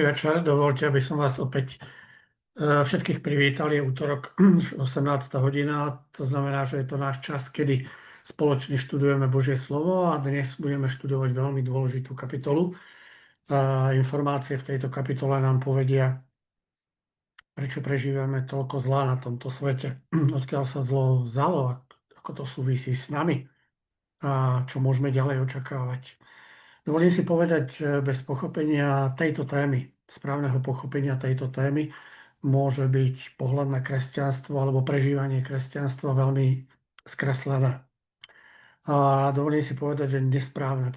Dobrý večer, dovolte, aby som vás opäť všetkých privítal. Je útorok 18. hodina, to znamená, že je to náš čas, kedy spoločne študujeme Božie slovo a dnes budeme študovať veľmi dôležitú kapitolu. Informácie v tejto kapitole nám povedia, prečo prežívame toľko zla na tomto svete, odkiaľ sa zlo vzalo, ako to súvisí s nami a čo môžeme ďalej očakávať. Dovolím si povedať, že bez pochopenia tejto témy, správneho pochopenia tejto témy, môže byť pohľad na kresťanstvo alebo prežívanie kresťanstva veľmi skreslené. A dovolím si povedať, že nesprávne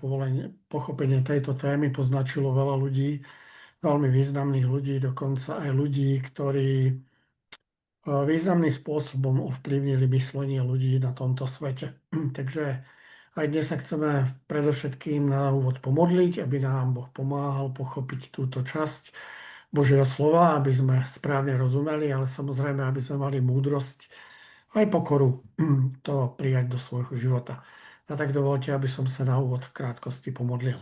pochopenie tejto témy poznačilo veľa ľudí, veľmi významných ľudí, dokonca aj ľudí, ktorí významným spôsobom ovplyvnili myslenie ľudí na tomto svete. Takže aj dnes sa chceme predovšetkým na úvod pomodliť, aby nám Boh pomáhal pochopiť túto časť Božieho slova, aby sme správne rozumeli, ale samozrejme, aby sme mali múdrosť aj pokoru to prijať do svojho života. A tak dovolte, aby som sa na úvod v krátkosti pomodlil.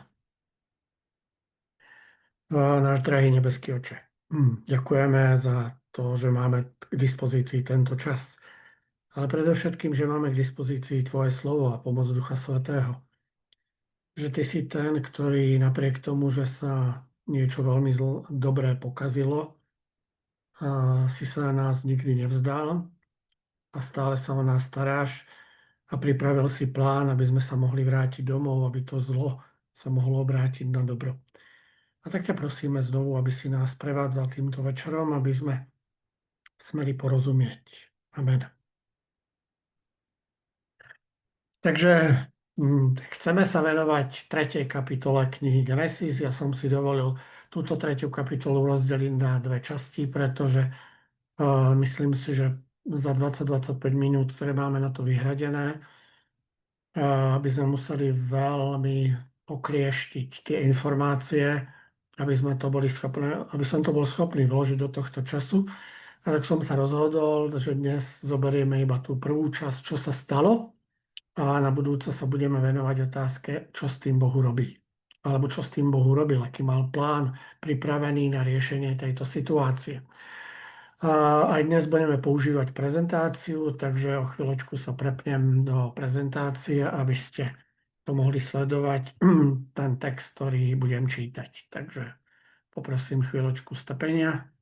Náš drahý nebeský Oče, ďakujeme za to, že máme k dispozícii tento čas, ale predovšetkým, že máme k dispozícii Tvoje slovo a pomoc Ducha Svätého. Že Ty si ten, ktorý napriek tomu, že sa niečo veľmi dobré pokazilo, si sa nás nikdy nevzdal a stále sa o nás staráš a pripravil si plán, aby sme sa mohli vrátiť domov, aby to zlo sa mohlo obrátiť na dobro. A tak ťa prosíme znovu, aby si nás prevádzal týmto večerom, aby sme smeli porozumieť. Amen. Takže chceme sa venovať 3. kapitole knihy Genesis. Ja som si dovolil túto 3. kapitolu rozdeliť na dve časti, pretože myslím si, že za 20-25 minút, ktoré máme na to vyhradené, aby sme museli veľmi oklieštiť tie informácie, aby som to bol schopný vložiť do tohto času. A tak som sa rozhodol, že dnes zoberieme iba tú prvú časť, čo sa stalo, a na budúce sa budeme venovať otázke, čo s tým Boh urobí. Alebo čo s tým Boh urobil, aký mal plán pripravený na riešenie tejto situácie. Aj dnes budeme používať prezentáciu, takže o chvíľočku sa prepnem do prezentácie, aby ste to mohli sledovať, ten text, ktorý budem čítať. Takže poprosím chvíľočku strpenia.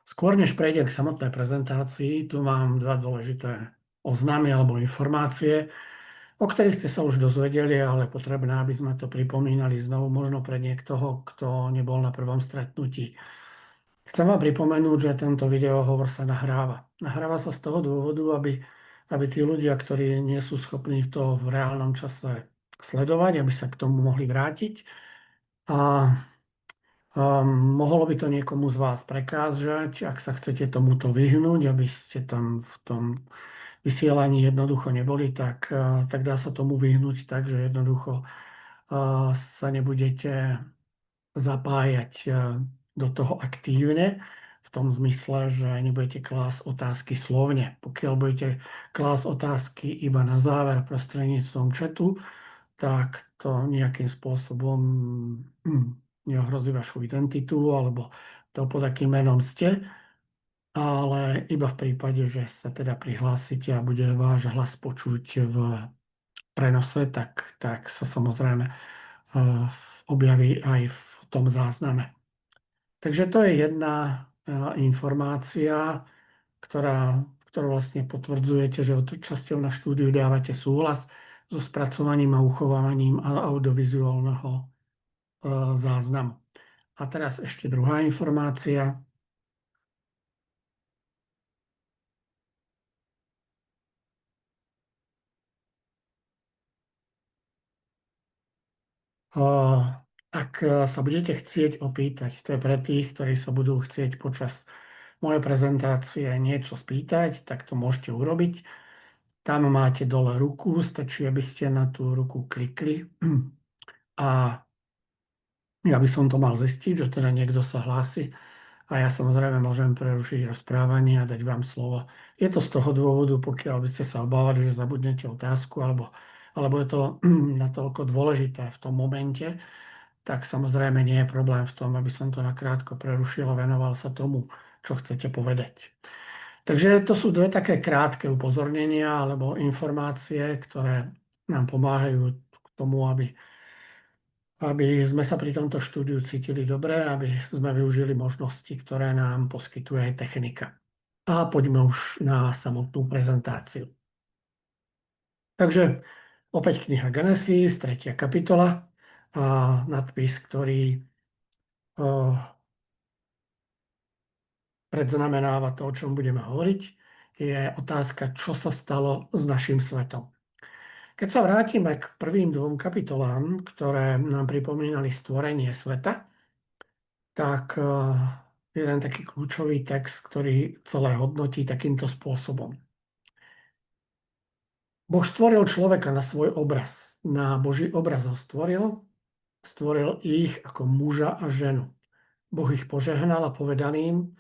Skôr než prejdem k samotnej prezentácii, tu mám dva dôležité oznámy alebo informácie, o ktorých ste sa už dozvedeli, ale potrebné, aby sme to pripomínali znovu, možno pre niektoho, kto nebol na prvom stretnutí. Chcem vám pripomenúť, že tento videohovor sa nahráva. Nahráva sa z toho dôvodu, aby tí ľudia, ktorí nie sú schopní to v reálnom čase sledovať, aby sa k tomu mohli vrátiť. A mohlo by to niekomu z vás prekážať, ak sa chcete tomuto vyhnúť, aby ste tam v tom vysielaní jednoducho neboli, tak dá sa tomu vyhnúť tak, že jednoducho sa nebudete zapájať do toho aktívne, v tom zmysle, že nebudete klásť otázky slovne. Pokiaľ budete klásť otázky iba na záver prostredníctvom chatu, tak to nejakým spôsobom neohrozí vašu identitu alebo to, pod akým menom ste, ale iba v prípade, že sa teda prihlásite a bude váš hlas počuť v prenose, tak sa samozrejme objaví aj v tom zázname. Takže to je jedna informácia, ktorú vlastne potvrdzujete, že od časťou na štúdiu dávate súhlas so spracovaním a uchovávaním audiovizuálneho záznamu. A teraz ešte druhá informácia. Ak sa budete chcieť opýtať, to je pre tých, ktorí sa budú chcieť počas mojej prezentácie niečo spýtať, tak to môžete urobiť. Tam máte dole ruku, stačí, aby ste na tú ruku klikli. A ja by som to mal zistiť, že teda niekto sa hlási a ja samozrejme môžem prerušiť rozprávanie a dať vám slovo. Je to z toho dôvodu, pokiaľ by ste sa obávali, že zabudnete otázku, alebo je to natoľko dôležité v tom momente, tak samozrejme nie je problém v tom, aby som to nakrátko prerušil a venoval sa tomu, čo chcete povedať. Takže to sú dve také krátke upozornenia alebo informácie, ktoré nám pomáhajú k tomu, aby sme sa pri tomto štúdiu cítili dobre, aby sme využili možnosti, ktoré nám poskytuje aj technika. A poďme už na samotnú prezentáciu. Takže opäť kniha Genesis, 3. kapitola a nadpis, ktorý predznamenáva to, o čom budeme hovoriť, je otázka, čo sa stalo s našim svetom. Keď sa vrátime k prvým dvom kapitolám, ktoré nám pripomínali stvorenie sveta, tak jeden taký kľúčový text, ktorý celé hodnotí takýmto spôsobom. Boh stvoril človeka na svoj obraz. Na Boží obraz ho stvoril ich ako muža a ženu. Boh ich požehnal a povedal im: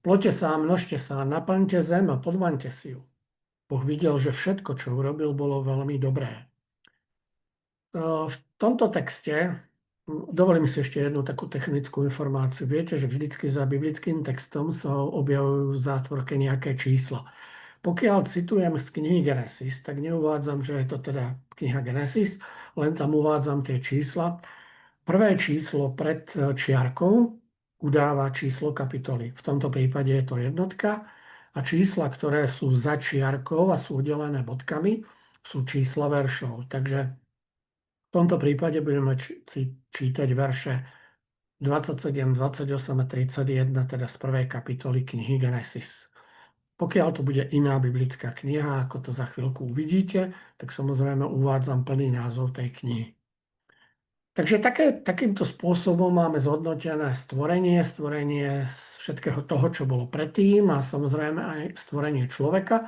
ploďte sa a množte sa, naplňte zem a podmaňte si ju. Boh videl, že všetko, čo urobil, bolo veľmi dobré. V tomto texte dovolím si ešte jednu takú technickú informáciu. Viete, že vždycky za biblickým textom sa objavujú v zátvorke nejaké čísla. Pokiaľ citujem z knihy Genesis, tak neuvádzam, že je to teda kniha Genesis, len tam uvádzam tie čísla. Prvé číslo pred čiarkou udáva číslo kapitoly. V tomto prípade je to jednotka a čísla, ktoré sú za čiarkou a sú udelené bodkami, sú čísla veršov. Takže v tomto prípade budeme čítať verše 27, 28 a 31, teda z prvej kapitoly knihy Genesis. Pokiaľ to bude iná biblická kniha, ako to za chvíľku uvidíte, tak samozrejme uvádzam plný názov tej knihy. Takže takýmto spôsobom máme zhodnotené stvorenie všetkého toho, čo bolo predtým a samozrejme aj stvorenie človeka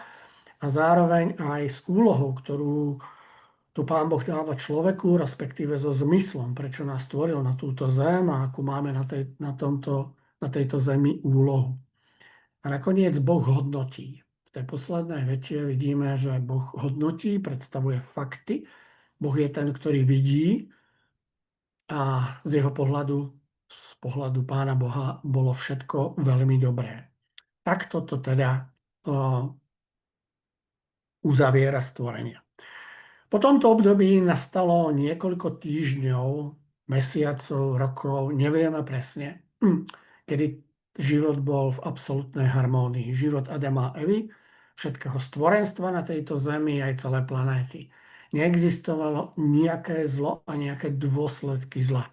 a zároveň aj s úlohou, ktorú tu Pán Boh dáva človeku, respektíve so zmyslom, prečo nás stvoril na túto zem a akú máme na tejto zemi úlohu. A nakoniec Boh hodnotí. V tej poslednej vete vidíme, že Boh hodnotí, predstavuje fakty. Boh je ten, ktorý vidí a z jeho pohľadu, z pohľadu Pána Boha, bolo všetko veľmi dobré. Takto to teda uzaviera stvorenie. Po tomto období nastalo niekoľko týždňov, mesiacov, rokov, nevieme presne, kedy život bol v absolútnej harmónii. Život Adama a Evy, všetkého stvorenstva na tejto zemi aj celé planéty. Neexistovalo nejaké zlo a nejaké dôsledky zla.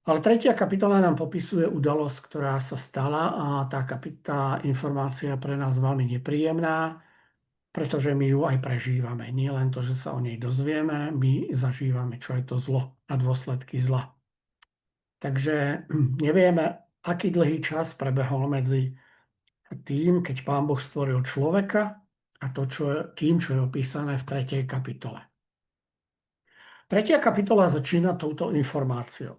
Ale 3. kapitola nám popisuje udalosť, ktorá sa stala a tá informácia pre nás veľmi nepríjemná, pretože my ju aj prežívame. Nie len to, že sa o nej dozvieme, my zažívame, čo je to zlo a dôsledky zla. Takže nevieme, aký dlhý čas prebehol medzi tým, keď Pán Boh stvoril človeka a tým, čo je opísané v 3. kapitole. 3. kapitola začína touto informáciou.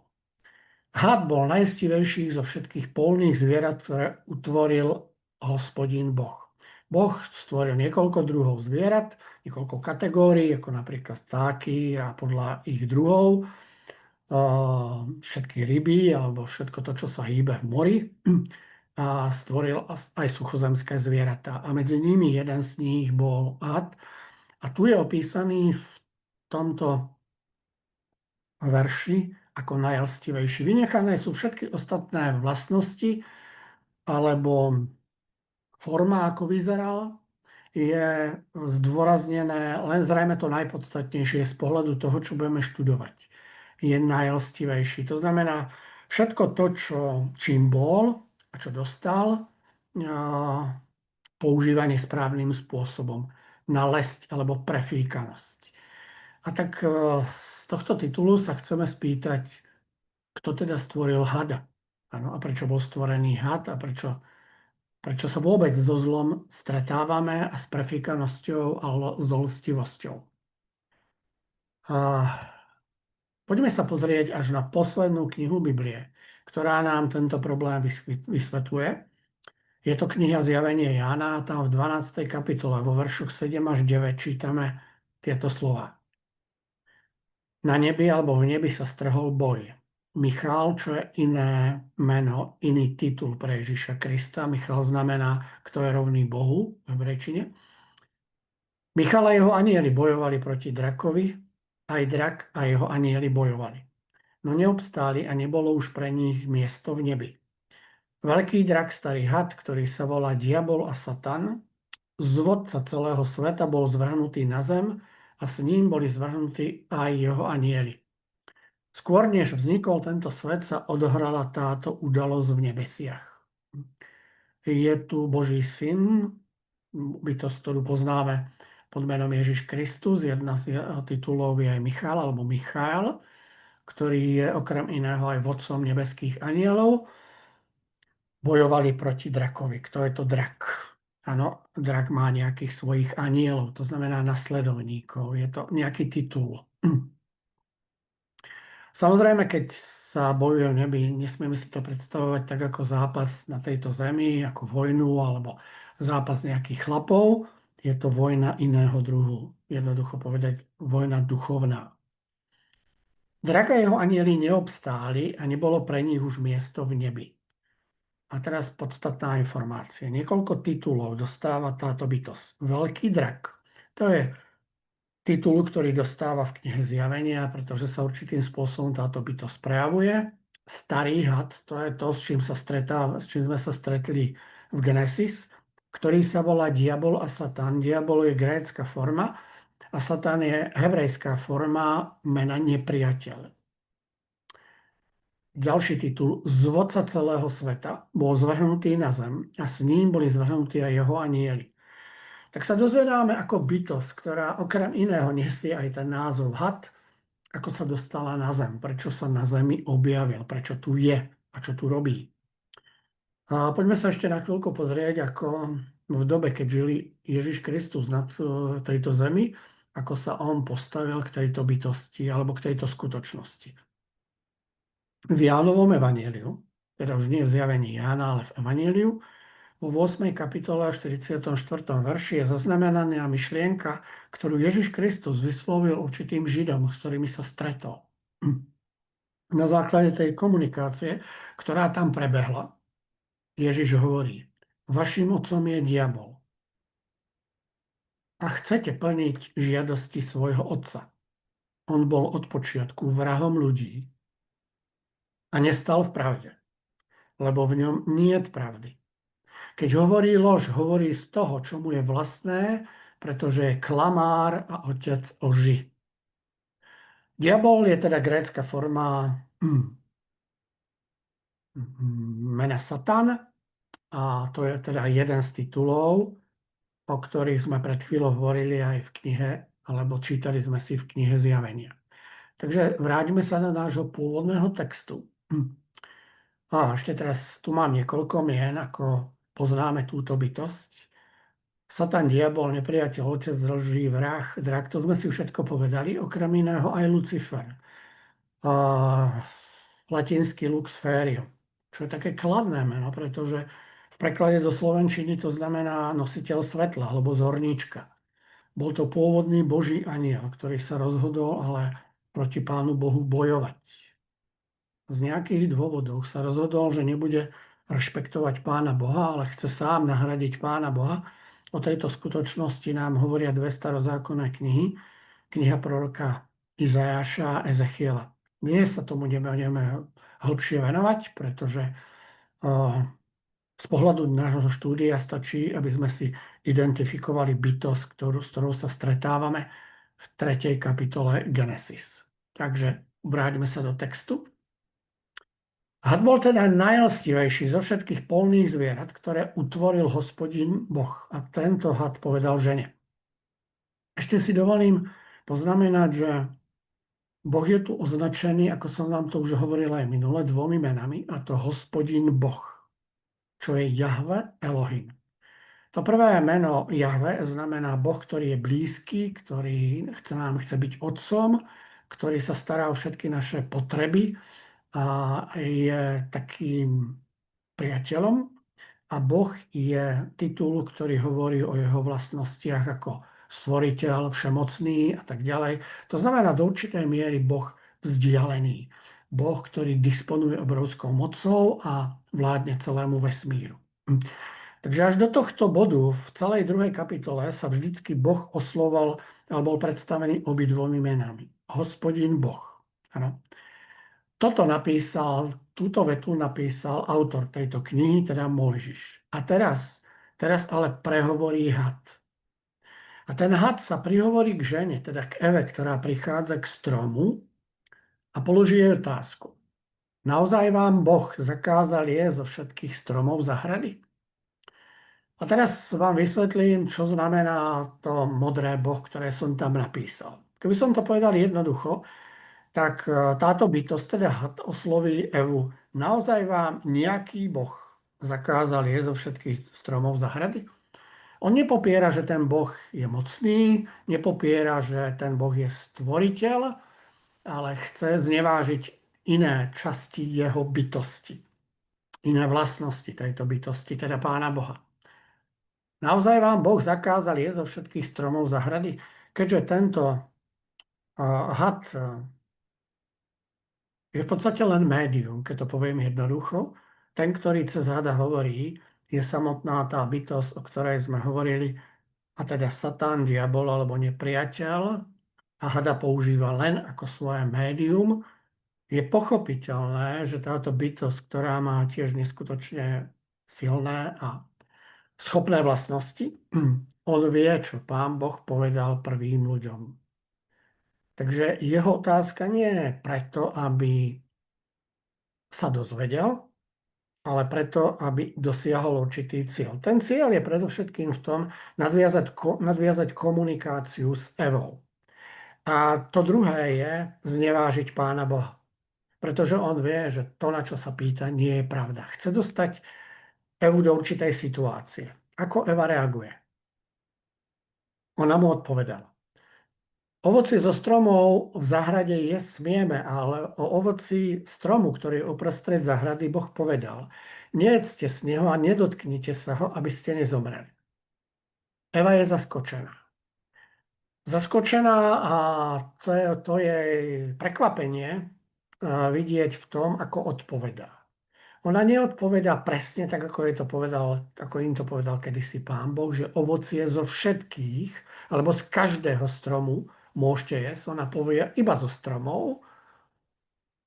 Had bol najstivejší zo všetkých polných zvierat, ktoré utvoril Hospodín Boh. Boh stvoril niekoľko druhov zvierat, niekoľko kategórií, ako napríklad vtáky a podľa ich druhov, všetky ryby alebo všetko to, čo sa hýbe v mori, a stvoril aj suchozemské zvieratá. A medzi nimi jeden z nich bol had. A tu je opísaný v tomto verši ako najlstivejší. Vynechané sú všetky ostatné vlastnosti alebo forma, ako vyzeral, je zdôraznené len zrejme to najpodstatnejšie z pohľadu toho, čo budeme študovať. Je najlstivejší. To znamená, všetko to, čím bol a čo dostal, používanie správnym spôsobom na lesť alebo prefíkanosť. A tak z tohto titulu sa chceme spýtať, kto teda stvoril hada? Ano, a prečo bol stvorený had a prečo sa vôbec so zlom stretávame a s prefíkanosťou alebo s lstivosťou. A Poďme sa pozrieť až na poslednú knihu Biblie, ktorá nám tento problém vysvetľuje. Je to kniha Zjavenie Jána a tam v 12. kapitole vo veršoch 7 až 9 čítame tieto slova. Na nebi alebo v nebi sa strhol boj. Michal, čo je iné meno, iný titul pre Ježiša Krista. Michal znamená, kto je rovný Bohu v hebrejčine. Michal a jeho anjeli bojovali proti drakovi, aj drak a jeho anjeli bojovali. No neobstáli a nebolo už pre nich miesto v nebi. Veľký drak, starý had, ktorý sa volá Diabol a Satan, zvodca celého sveta, bol zvrhnutý na zem a s ním boli zvrhnutí aj jeho anjeli. Skôr než vznikol tento svet, sa odohrala táto udalosť v nebesiach. Je tu Boží syn, bytosť, ktorú poznáme pod menom Ježiš Kristus. Jedna z titulov je aj Michal alebo Michael, ktorý je okrem iného aj vodcom nebeských anielov. Bojovali proti drakovi. Kto je to drak? Áno, drak má nejakých svojich anielov, to znamená nasledovníkov. Je to nejaký titul. Samozrejme, keď sa bojuje v nebi, nesmieme si to predstavovať tak ako zápas na tejto zemi, ako vojnu alebo zápas nejakých chlapov. Je to vojna iného druhu. Jednoducho povedať, vojna duchovná. Drak a jeho anjeli neobstáli a nebolo pre nich už miesto v nebi. A teraz podstatná informácia. Niekoľko titulov dostáva táto bytosť. Veľký drak. To je titul, ktorý dostáva v knihe Zjavenia, pretože sa určitým spôsobom táto bytosť prejavuje. Starý had, to je to, s čím sme sa stretli v Genesis, ktorý sa volá Diabol a Satan. Diabol je grécka forma a Satan je hebrejská forma mena nepriateľ. Ďalší titul, zvodca celého sveta, bol zvrhnutý na zem a s ním boli zvrhnutí aj jeho anjeli. Tak sa dozvedáme ako bytosť, ktorá okrem iného nesie aj ten názov had, ako sa dostala na zem, prečo sa na zemi objavil, prečo tu je a čo tu robí. A poďme sa ešte na chvíľku pozrieť, ako v dobe, keď žili Ježiš Kristus na tejto zemi, ako sa on postavil k tejto bytosti alebo k tejto skutočnosti. V Jánovom evanjeliu, teda už nie v zjavení Jána, ale v evanjeliu, vo 8. kapitole 44. verši je zaznamenaná myšlienka, ktorú Ježiš Kristus vyslovil určitým Židom, s ktorými sa stretol. Na základe tej komunikácie, ktorá tam prebehla, Ježiš hovorí, vašim otcom je diabol a chcete plniť žiadosti svojho otca. On bol od počiatku vrahom ľudí a nestal v pravde, lebo v ňom nie je pravdy. Keď hovorí lož, hovorí z toho, čo mu je vlastné, pretože je klamár a otec lži. Diabol je teda grécka forma mena Satan a to je teda jeden z titulov, o ktorých sme pred chvíľou hovorili aj v knihe, alebo čítali sme si v knihe Zjavenia. Takže vráťme sa na nášho pôvodného textu. A ešte teraz tu mám niekoľko mien, ako poznáme túto bytosť. Satan, diabol, nepriateľ, otec lží, vrah, drak, to sme si všetko povedali, okrem iného aj Lucifer. Latinský Lux Ferrium, čo je také kladné meno, pretože v preklade do slovenčiny to znamená nositeľ svetla alebo zorníčka. Bol to pôvodný Boží anjel, ktorý sa rozhodol ale proti Pánu Bohu bojovať. Z nejakých dôvodov sa rozhodol, že nebude rešpektovať Pána Boha, ale chce sám nahradiť Pána Boha. O tejto skutočnosti nám hovoria dve starozákonné knihy. Kniha proroka Izajaša a Ezechiela. Dnes sa tomu nebudeme hĺbšie venovať, pretože z pohľadu nášho štúdia stačí, aby sme si identifikovali bytosť, s ktorou sa stretávame v 3. kapitole Genesis. Takže vráťme sa do textu. Had bol teda najlstivejší zo všetkých polných zvierat, ktoré utvoril Hospodin Boh. A tento had povedal žene. Ešte si dovolím poznamenať, že Boh je tu označený, ako som vám to už hovoril aj minule, dvomi menami, a to Hospodin Boh, čo je Jahve Elohim. To prvé meno Jahve znamená Boh, ktorý je blízky, ktorý nám chce byť otcom, ktorý sa stará o všetky naše potreby a je takým priateľom. A Boh je titul, ktorý hovorí o jeho vlastnostiach ako stvoriteľ, všemocný a tak ďalej. To znamená do určitej miery Boh vzdialený. Boh, ktorý disponuje obrovskou mocou a vládne celému vesmíru. Takže až do tohto bodu v celej druhej kapitole sa vždycky Boh osloval alebo bol predstavený obidvomi menami. Hospodin Boh. Ano. Túto vetu napísal autor tejto knihy, teda Mojžiš. A teraz ale prehovorí had. A ten had sa prihovorí k žene, teda k Eve, ktorá prichádza k stromu a položí jej otázku. Naozaj vám Boh zakázal jesť zo všetkých stromov zahrady? A teraz vám vysvetlím, čo znamená to modré Boh, ktoré som tam napísal. Keby som to povedal jednoducho, tak táto bytosť teda osloví Evu. Naozaj vám nejaký Boh zakázal jesť zo všetkých stromov zahrady? On nepopiera, že ten Boh je mocný, nepopiera, že ten Boh je stvoriteľ, ale chce znevážiť iné časti jeho bytosti, iné vlastnosti tejto bytosti, teda Pána Boha. Naozaj vám Boh zakázal jesť zo všetkých stromov zahrady? Keďže tento had je v podstate len médium, keď to poviem jednoducho. Ten, ktorý cez hada hovorí, je samotná tá bytosť, o ktorej sme hovorili, a teda Satan, diabol alebo nepriateľ, a hada používa len ako svoje médium. Je pochopiteľné, že táto bytosť, ktorá má tiež neskutočne silné a schopné vlastnosti, on vie, čo Pán Boh povedal prvým ľuďom. Takže jeho otázka nie je preto, aby sa dozvedel, ale preto, aby dosiahol určitý cieľ. Ten cieľ je predovšetkým v tom nadviazať komunikáciu s Evou. A to druhé je znevážiť Pána Boha. Pretože on vie, že to, na čo sa pýta, nie je pravda. Chce dostať Evu do určitej situácie. Ako Eva reaguje? Ona mu odpovedala. Ovoci zo stromov v záhrade jesť smieme, ale o ovoci stromu, ktorý je uprostred záhrady, Boh povedal: nejedzte z neho a nedotknite sa ho, aby ste nezomreli. Eva je zaskočená. Zaskočená a to je prekvapenie vidieť v tom, ako odpovedá. Ona neodpovedá presne tak, ako im to povedal kedysi Pán Boh, že ovocie zo všetkých, alebo z každého stromu môžete jesť. Ona povie iba zo stromov.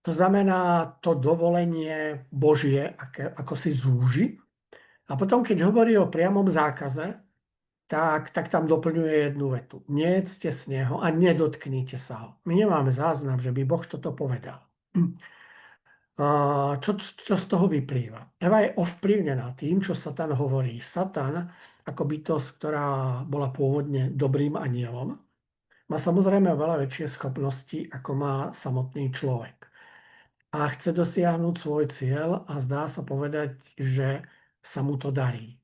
To znamená to dovolenie Božie, ako si zúži. A potom, keď hovorí o priamom zákaze, tak tam doplňuje jednu vetu. Nejedzte z neho a nedotknite sa ho. My nemáme záznam, že by Boh toto povedal. Čo z toho vyplýva? Eva je ovplyvnená tým, čo Satan hovorí. Satan, ako bytosť, ktorá bola pôvodne dobrým anielom, má samozrejme oveľa väčšie schopnosti, ako má samotný človek. A chce dosiahnuť svoj cieľ a zdá sa povedať, že sa mu to darí.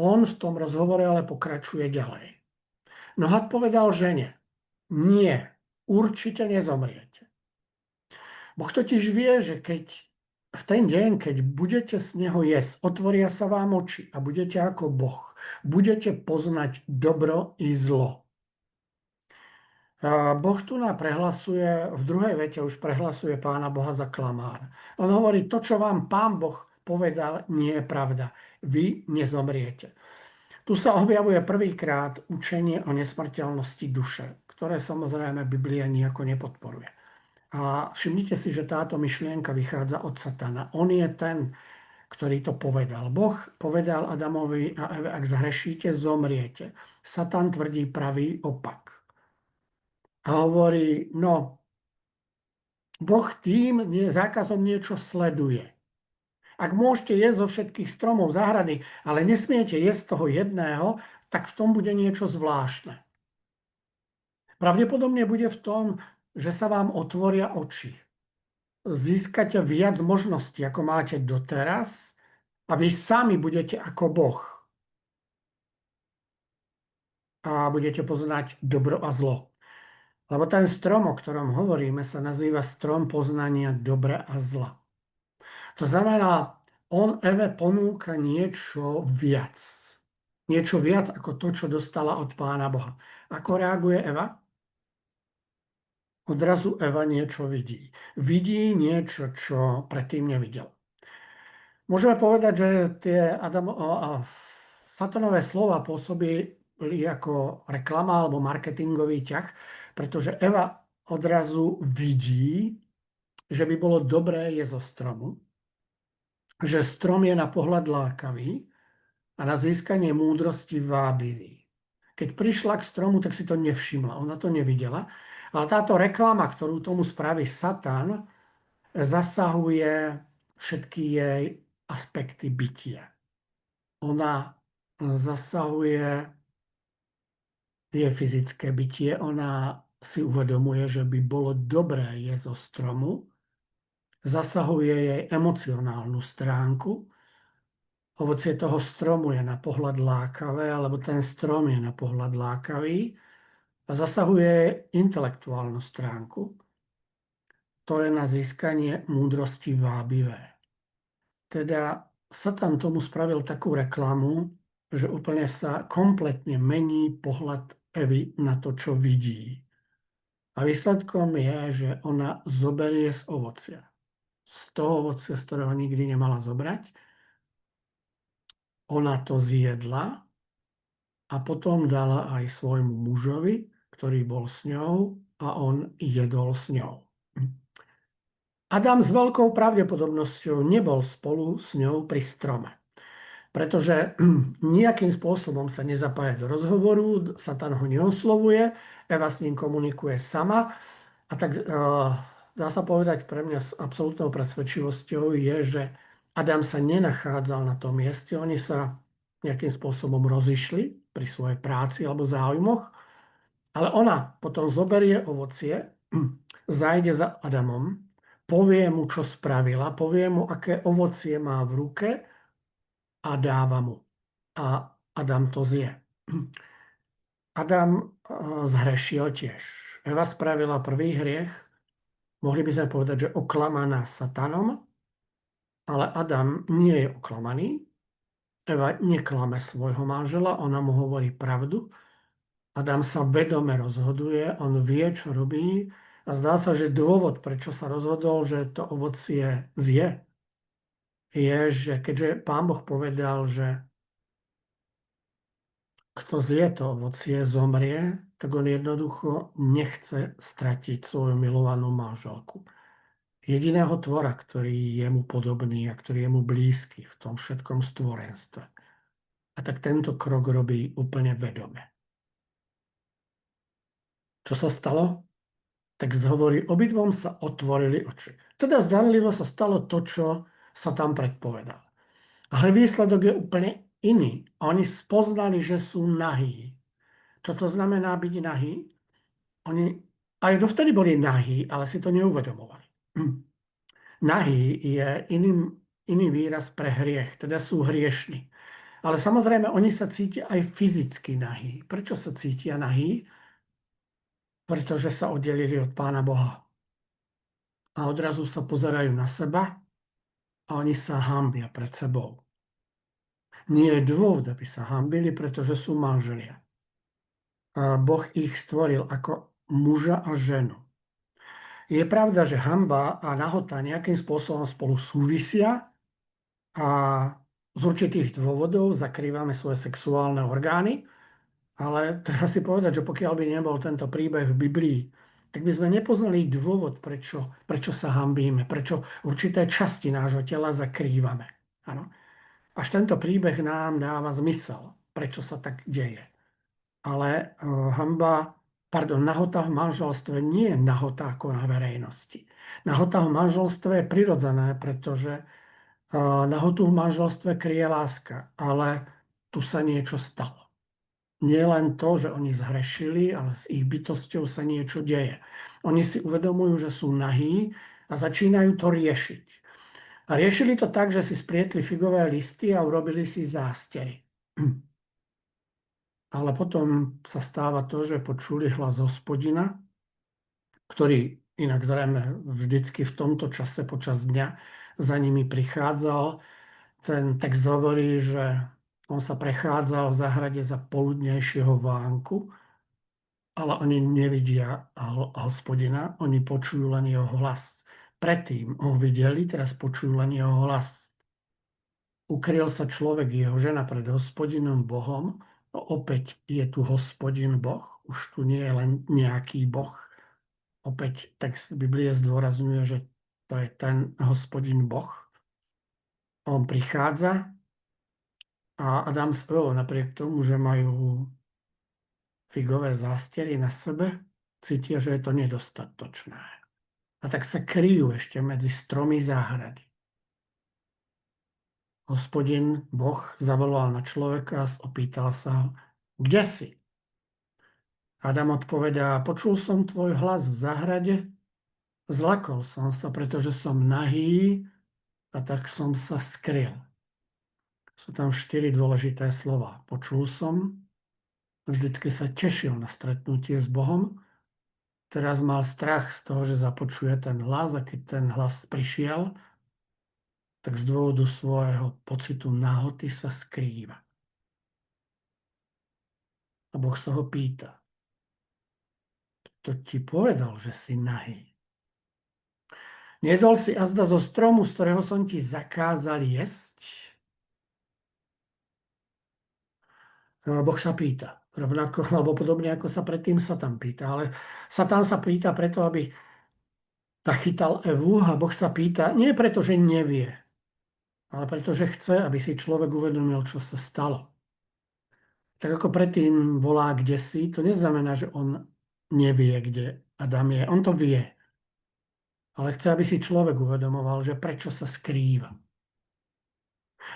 On v tom rozhovore ale pokračuje ďalej. No had povedal žene: nie, určite nezomriete. Boh totiž vie, že keď v ten deň, keď budete z neho jesť, otvoria sa vám oči a budete ako Boh. Budete poznať dobro i zlo. A Boh tu prehlasuje, v druhej vete už prehlasuje Pána Boha za klamár. On hovorí, to, čo vám Pán Boh povedal, nie je pravda. Vy nezomriete. Tu sa objavuje prvýkrát učenie o nesmrteľnosti duše, ktoré samozrejme Biblia nejako nepodporuje. A všimnite si, že táto myšlienka vychádza od Satana. On je ten, ktorý to povedal. Boh povedal Adamovi a Eve, ak zhrešíte, zomriete. Satan tvrdí pravý opak. A hovorí, no, Boh tým zákazom niečo sleduje. Ak môžete jesť zo všetkých stromov záhrady, ale nesmiete jesť toho jedného, tak v tom bude niečo zvláštne. Pravdepodobne bude v tom, že sa vám otvoria oči. Získate viac možností, ako máte doteraz, a vy sami budete ako Boh. A budete poznať dobro a zlo. Lebo ten strom, o ktorom hovoríme, sa nazýva strom poznania dobra a zla. To znamená, on Eve ponúka niečo viac. Niečo viac ako to, čo dostala od Pána Boha. Ako reaguje Eva? Odrazu Eva niečo vidí. Vidí niečo, čo predtým nevidel. Môžeme povedať, že tie Satanové slova pôsobili ako reklama alebo marketingový ťah, pretože Eva odrazu vidí, že by bolo dobré jesť zo stromu, že strom je na pohľad lákavý a na získanie múdrosti vábivý. Keď prišla k stromu, tak si to nevšimla, ona to nevidela, ale táto reklama, ktorú tomu spraví Satan, zasahuje všetky jej aspekty bytia. Ona zasahuje jej fyzické bytie, ona si uvedomuje, že by bolo dobré jesť zo stromu, zasahuje jej emocionálnu stránku. Ovocie toho stromu je na pohľad lákavé, alebo ten strom je na pohľad lákavý a zasahuje intelektuálnu stránku. To je na získanie múdrosti vábivé. Teda Satan tomu spravil takú reklamu, že úplne sa kompletne mení pohľad Evy na to, čo vidí. A výsledkom je, že ona zoberie z ovocia. Z toho ovocia, z ktorého nikdy nemala zobrať. Ona to zjedla a potom dala aj svojmu mužovi, ktorý bol s ňou, a on jedol s ňou. Adam s veľkou pravdepodobnosťou nebol spolu s ňou pri strome, pretože nejakým spôsobom sa nezapája do rozhovoru, Satan ho neoslovuje, Eva s ním komunikuje sama. A tak dá sa povedať, pre mňa s absolútnou presvedčivosťou je, že Adam sa nenachádzal na tom mieste, oni sa nejakým spôsobom rozišli pri svojej práci alebo záujmoch, ale ona potom zoberie ovocie, zajde za Adamom, povie mu, čo spravila, povie mu, aké ovocie má v ruke a dáva mu. A Adam to zje. Adam zhrešil tiež. Eva spravila prvý hriech, mohli by sme povedať, že oklamaná Satanom, ale Adam nie je oklamaný. Eva neklame svojho manžela, ona mu hovorí pravdu. Adam sa vedome rozhoduje, on vie, čo robí a zdá sa, že dôvod, prečo sa rozhodol, že to ovocie zje, je, že keďže Pán Boh povedal, že kto zje to ovocie, zomrie, tak on jednoducho nechce stratiť svoju milovanú manželku. Jediného tvora, ktorý je mu podobný a ktorý je mu blízky v tom všetkom stvorenstve. A tak tento krok robí úplne vedome. Čo sa stalo? Text hovorí, obidvom sa otvorili oči. Teda zdanlivo sa stalo to, čo sa tam predpovedal. Ale výsledok je úplne iný. Oni spoznali, že sú nahí. Čo to znamená byť nahý? Oni aj dovtedy boli nahí, ale si to neuvedomovali. Nahý je iný výraz pre hriech, teda sú hriešni. Ale samozrejme, oni sa cítia aj fyzicky nahí. Prečo sa cítia nahí? Pretože sa oddelili od Pána Boha. A odrazu sa pozerajú na seba a oni sa hanbia pred sebou. Nie je dôvod, aby sa hanbili, pretože sú manželia. A Boh ich stvoril ako muža a ženu. Je pravda, že hanba a nahota nejakým spôsobom spolu súvisia a z určitých dôvodov zakrývame svoje sexuálne orgány, ale treba si povedať, že pokiaľ by nebol tento príbeh v Biblii, tak by sme nepoznali dôvod, prečo sa hanbíme, prečo určité časti nášho tela zakrývame. Áno. Až tento príbeh nám dáva zmysel, prečo sa tak deje. Ale nahota v manželstve nie je nahota ako na verejnosti. Nahota v manželstve je prirodzené, pretože nahotu v manželstve kryje láska, ale tu sa niečo stalo. Nie len to, že oni zhrešili, ale s ich bytosťou sa niečo deje. Oni si uvedomujú, že sú nahí a začínajú to riešiť. A riešili to tak, že si splietli figové listy a urobili si zástery. Ale potom sa stáva to, že počuli hlas Hospodina ktorý inak zrejme vždycky v tomto čase počas dňa za nimi prichádzal. Ten text hovorí, že on sa prechádzal v záhrade za poludnejšieho vánku, ale oni nevidia Hospodina, oni počujú len jeho hlas. Predtým ho videli, teraz počujú len jeho hlas. Ukryl sa človek i jeho žena pred Hospodinom Bohom. No opäť je tu Hospodin Boh, už tu nie je len nejaký Boh. Opäť text Biblie zdôrazňuje, že to je ten Hospodin Boh. On prichádza a Adam s Evou napriek tomu, že majú figové zástery na sebe, cítia, že je to nedostatočné. A tak sa kryjú ešte medzi stromy záhrady. Hospodin Boh zavolal na človeka a opýtal sa ho, kde si? Adam odpovedá, počul som tvoj hlas v záhrade, zlakol som sa, pretože som nahý a tak som sa skryl. Sú tam 4 dôležité slova. Počul som, vždycky sa tešil na stretnutie s Bohom, teraz mal strach z toho, že započuje ten hlas a keď ten hlas prišiel, tak z dôvodu svojho pocitu nahoty sa skrýva. A Boh sa ho pýta, kto ti povedal, že si nahý? Nedol si azda zo stromu, z ktorého som ti zakázal jesť? Boh sa pýta, rovnako, alebo podobne ako sa predtým Satan pýta. Ale Satan sa pýta preto, aby nachytal Evu a Boh sa pýta nie preto, že nevie, ale preto, že chce, aby si človek uvedomil, čo sa stalo. Tak ako predtým volá, kde si, to neznamená, že on nevie, kde Adam je. On to vie. Ale chce, aby si človek uvedomoval, že prečo sa skrýva.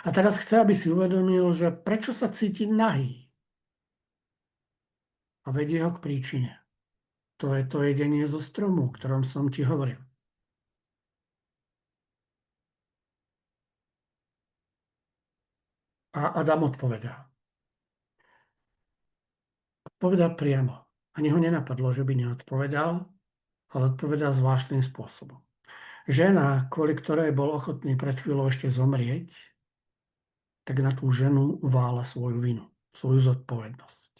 A teraz chce, aby si uvedomil, že prečo sa cíti nahý. A vedie ho k príčine. To je to jedenie zo stromu, o ktorom som ti hovoril. A Adam odpovedá. Odpovedá priamo. Ani ho nenapadlo, že by neodpovedal, ale odpovedá zvláštnym spôsobom. Žena, kvôli ktorej bol ochotný pred chvíľou ešte zomrieť, tak na tú ženu vála svoju vinu, svoju zodpovednosť.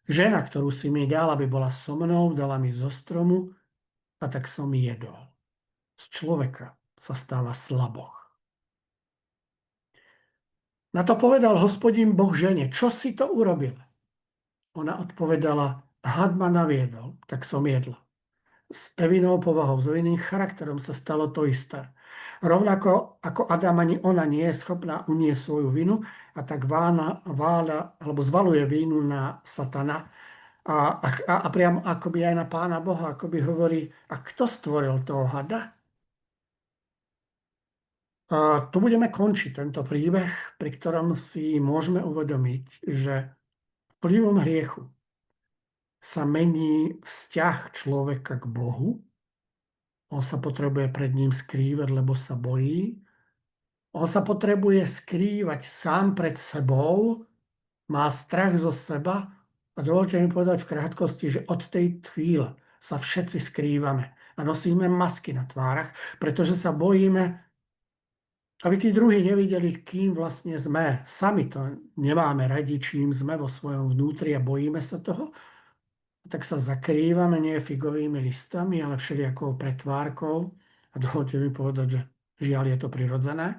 Žena, ktorú si mi dal, aby bola so mnou, dala mi zo stromu a tak som jedol. Z človeka sa stáva slaboch. Na to povedal Hospodin Boh žene, čo si to urobil? Ona odpovedala, had ma naviedol, tak som jedla. S Evinou povahou, s Eviným charakterom sa stalo to isté. Rovnako ako Adam, ani ona nie je schopná uniesť svoju vinu a tak váľa alebo zvaluje vínu na Satana a priamo akoby aj na Pána Boha, akoby hovorí, a kto stvoril toho hada? A tu budeme končiť tento príbeh, pri ktorom si môžeme uvedomiť, že vplyvom hriechu sa mení vzťah človeka k Bohu. On sa potrebuje pred ním skrývať, lebo sa bojí. On sa potrebuje skrývať sám pred sebou, má strach zo seba a dovolte mi povedať v krátkosti, že od tej chvíle sa všetci skrývame a nosíme masky na tvárach, pretože sa bojíme, aby tí druhí nevideli, kým vlastne sme. Sami to nemáme radi, čím sme vo svojom vnútri a bojíme sa toho. Tak sa zakrývame nie figovými listami, ale všelijakou pretvárkou. A dovolte mi povedať, že žiaľ je to prirodzené.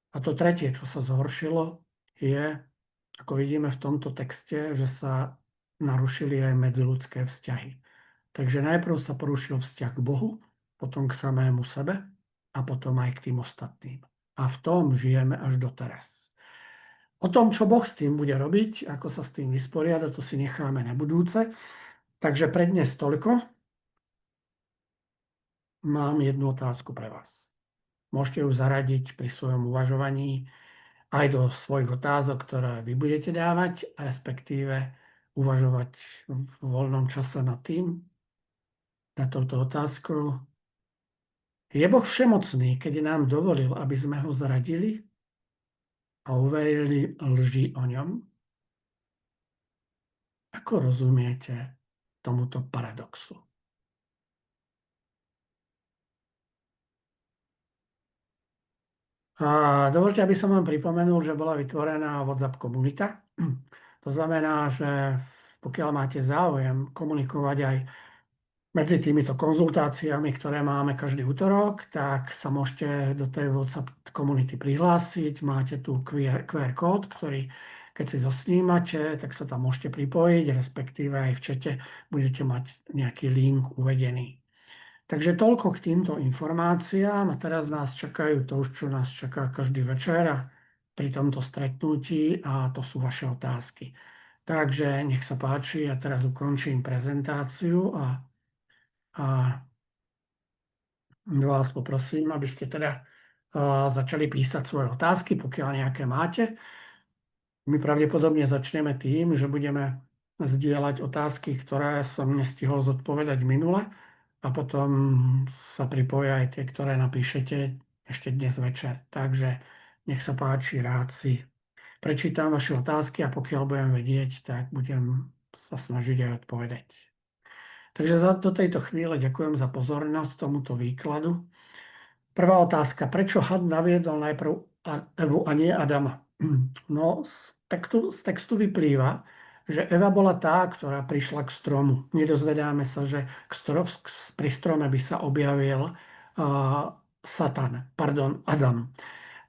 A to tretie, čo sa zhoršilo, je, ako vidíme v tomto texte, že sa narušili aj medziľudské vzťahy. Takže najprv sa porušil vzťah k Bohu, potom k samému sebe a potom aj k tým ostatným. A v tom žijeme až doteraz. O tom, čo Boh s tým bude robiť, ako sa s tým vysporiada, to si necháme na budúce. Takže pre dnes toľko. Mám jednu otázku pre vás. Môžete ju zaradiť pri svojom uvažovaní aj do svojich otázok, ktoré vy budete dávať, respektíve uvažovať v voľnom čase nad tým, nad touto otázkou. Je Boh všemocný, keď nám dovolil, aby sme ho zradili a uverili lži o ňom? Ako rozumiete tomuto paradoxu? Dovolte, aby som vám pripomenul, že bola vytvorená WhatsApp komunita. To znamená, že pokiaľ máte záujem komunikovať aj medzi týmito konzultáciami, ktoré máme každý útorok, tak sa môžete do tej WhatsApp komunity prihlásiť. Máte tu QR kód, ktorý keď si zosnímate, tak sa tam môžete pripojiť, respektíve aj v čete budete mať nejaký link uvedený. Takže toľko k týmto informáciám a teraz nás čakajú to už, čo nás čaká každý večer pri tomto stretnutí a to sú vaše otázky. Takže nech sa páči, ja teraz ukončím prezentáciu a vás poprosím, aby ste teda začali písať svoje otázky, pokiaľ nejaké máte. My pravdepodobne začneme tým, že budeme zdieľať otázky, ktoré som nestihol zodpovedať minule a potom sa pripoja aj tie, ktoré napíšete ešte dnes večer. Takže nech sa páči, rád si prečítam vaše otázky a pokiaľ budem vedieť, tak budem sa snažiť aj odpovedať. Takže do tejto chvíle ďakujem za pozornosť tomuto výkladu. Prvá otázka. Prečo had naviedol najprv Evu a nie Adama? No, z textu vyplýva, že Eva bola tá, ktorá prišla k stromu. Nedozvedáme sa, že pri strome by sa objavil Adam.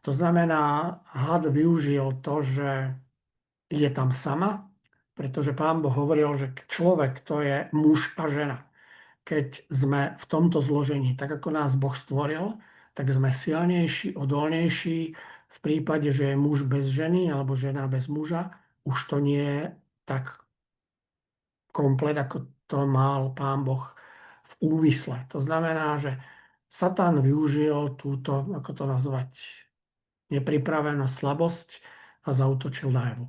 To znamená, had využil to, že je tam sama, pretože Pán Boh hovoril, že človek to je muž a žena. Keď sme v tomto zložení, tak ako nás Boh stvoril, tak sme silnejší, odolnejší. V prípade, že je muž bez ženy alebo žena bez muža, už to nie je tak komplet, ako to mal Pán Boh v úmysle. To znamená, že Satan využil túto, ako to nazvať, nepripravenosť, slabosť a zaútočil na Evu.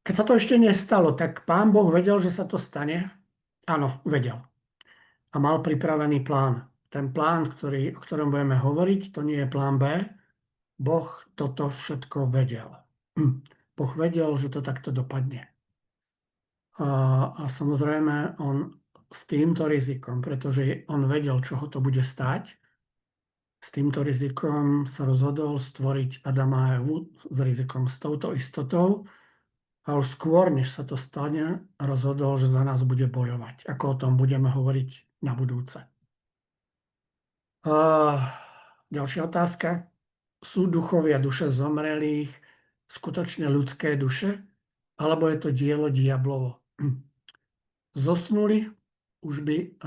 Keď sa to ešte nestalo, tak Pán Boh vedel, že sa to stane? Áno, vedel. A mal pripravený plán. Ten plán, o ktorom budeme hovoriť, to nie je plán B. Boh toto všetko vedel. Boh vedel, že to takto dopadne. A samozrejme, on s týmto rizikom, pretože on vedel, čo ho to bude stáť, s týmto rizikom sa rozhodol stvoriť Adama a Evu s rizikom, s touto istotou a už skôr, než sa to stane, rozhodol, že za nás bude bojovať. Ako o tom budeme hovoriť na budúce. Ďalšia otázka. Sú duchovia duše zomrelých skutočne ľudské duše? Alebo je to dielo diablovo? Zosnuli už by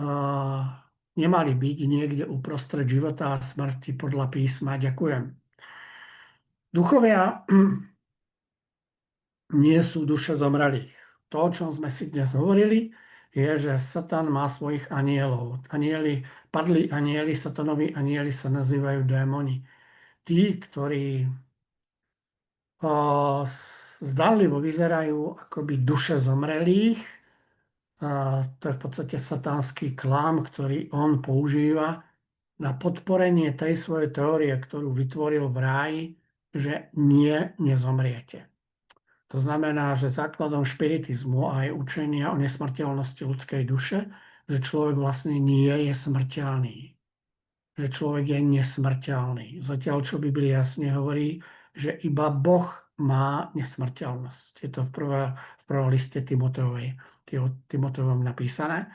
nemali byť niekde uprostred života a smrti podľa písma. Ďakujem. Duchovia nie sú duše zomrelých. To, o čom sme si dnes hovorili, je, že Satan má svojich anielov. Padlí anieli, satanovi anieli sa nazývajú démoni. Tí, ktorí zdanlivo vyzerajú akoby duše zomrelých, to je v podstate satánsky klám, ktorý on používa na podporenie tej svojej teórie, ktorú vytvoril v ráji, že nie, nezomriete. To znamená, že základom špiritizmu a aj učenia o nesmrteľnosti ľudskej duše, že človek vlastne nie je smrteľný. Že človek je nesmrteľný. Zatiaľ, čo Biblia jasne hovorí, že iba Boh má nesmrteľnosť. Je to v prvom liste Timoteovom napísané.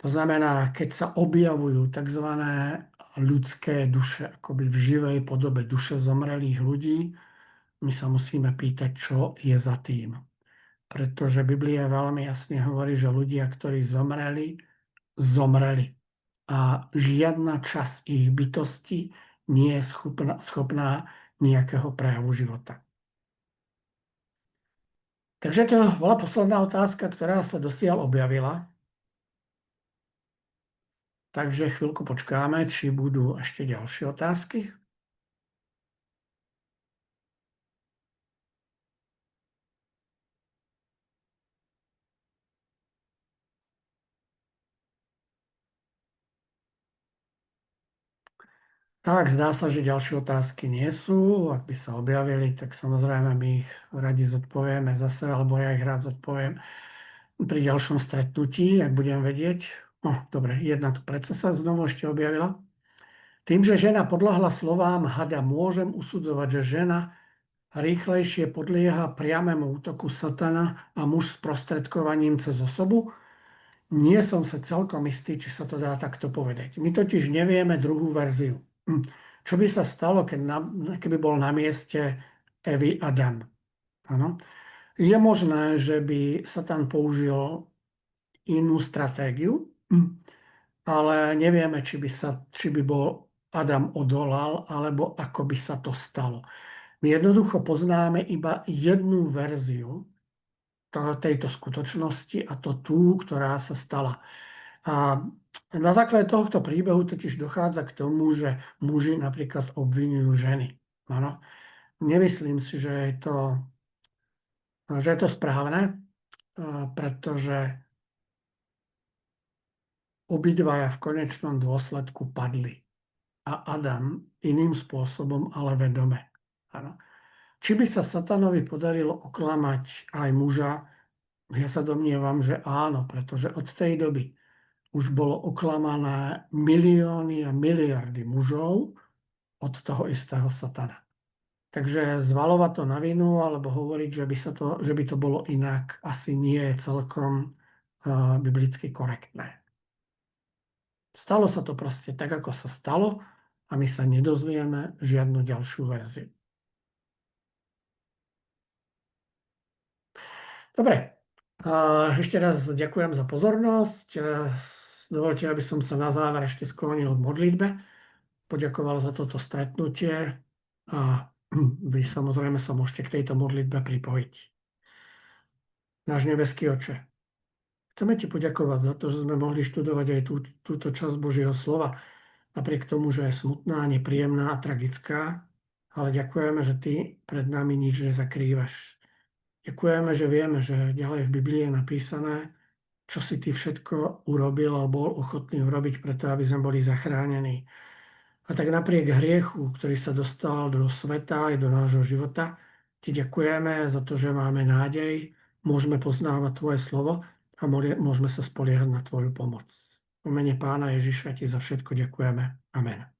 To znamená, keď sa objavujú tzv. Ľudské duše, akoby v živej podobe duše zomrelých ľudí, my sa musíme pýtať, čo je za tým. Pretože Biblia veľmi jasne hovorí, že ľudia, ktorí zomreli, zomreli. A žiadna časť ich bytosti nie je schopná nejakého prejavu života. Takže to bola posledná otázka, ktorá sa dosiaľ objavila. Takže chvíľku počkáme, či budú ešte ďalšie otázky. Tak, zdá sa, že ďalšie otázky nie sú. Ak by sa objavili, tak samozrejme my ich radi zodpovieme zase, alebo ja ich rád zodpoviem pri ďalšom stretnutí, ak budem vedieť. Dobre, jedna tu predsa sa znovu ešte objavila. Tým, že žena podľahla slovám hada, môžem usudzovať, že žena rýchlejšie podlieha priamému útoku satana a muž sprostredkovaním cez osobu? Nie som sa celkom istý, či sa to dá takto povedať. My totiž nevieme druhú verziu. Čo by sa stalo, keby bol na mieste Evy Adam? Áno. Je možné, že by Satan použil inú stratégiu, ale nevieme, či by bol Adam odolal, alebo ako by sa to stalo. My jednoducho poznáme iba jednu verziu tejto skutočnosti, a to tú, ktorá sa stala. A na základe tohto príbehu totiž dochádza k tomu, že muži napríklad obvinujú ženy. Áno. Nemyslím si, že je to správne, pretože obidvaja v konečnom dôsledku padli. A Adam iným spôsobom, ale vedome. Áno. Či by sa Satanovi podarilo oklamať aj muža, ja sa domnievam, že áno, pretože od tej doby už bolo oklamané milióny a miliardy mužov od toho istého Satana. Takže zvalovať to na vinu alebo hovoriť, že by to bolo inak, asi nie je celkom biblicky korektné. Stalo sa to proste tak, ako sa stalo, a my sa nedozvieme žiadnu ďalšiu verziu. Dobre, ešte raz ďakujem za pozornosť. Dovolte, aby som sa na záver ešte sklonil k modlitbe. Poďakoval za toto stretnutie a vy samozrejme sa môžete k tejto modlitbe pripojiť. Náš nebeský Oče, chceme ti poďakovať za to, že sme mohli študovať aj túto časť Božieho slova, napriek tomu, že je smutná, nepríjemná a tragická, ale ďakujeme, že ty pred nami nič nezakrývaš. Ďakujeme, že vieme, že ďalej v Biblii je napísané, čo si ty všetko urobil alebo bol ochotný urobiť preto, aby sme boli zachránení. A tak napriek hriechu, ktorý sa dostal do sveta aj do nášho života, ti ďakujeme za to, že máme nádej, môžeme poznávať tvoje slovo a môžeme sa spoliehať na tvoju pomoc. V mene Pána Ježiša ti za všetko ďakujeme. Amen.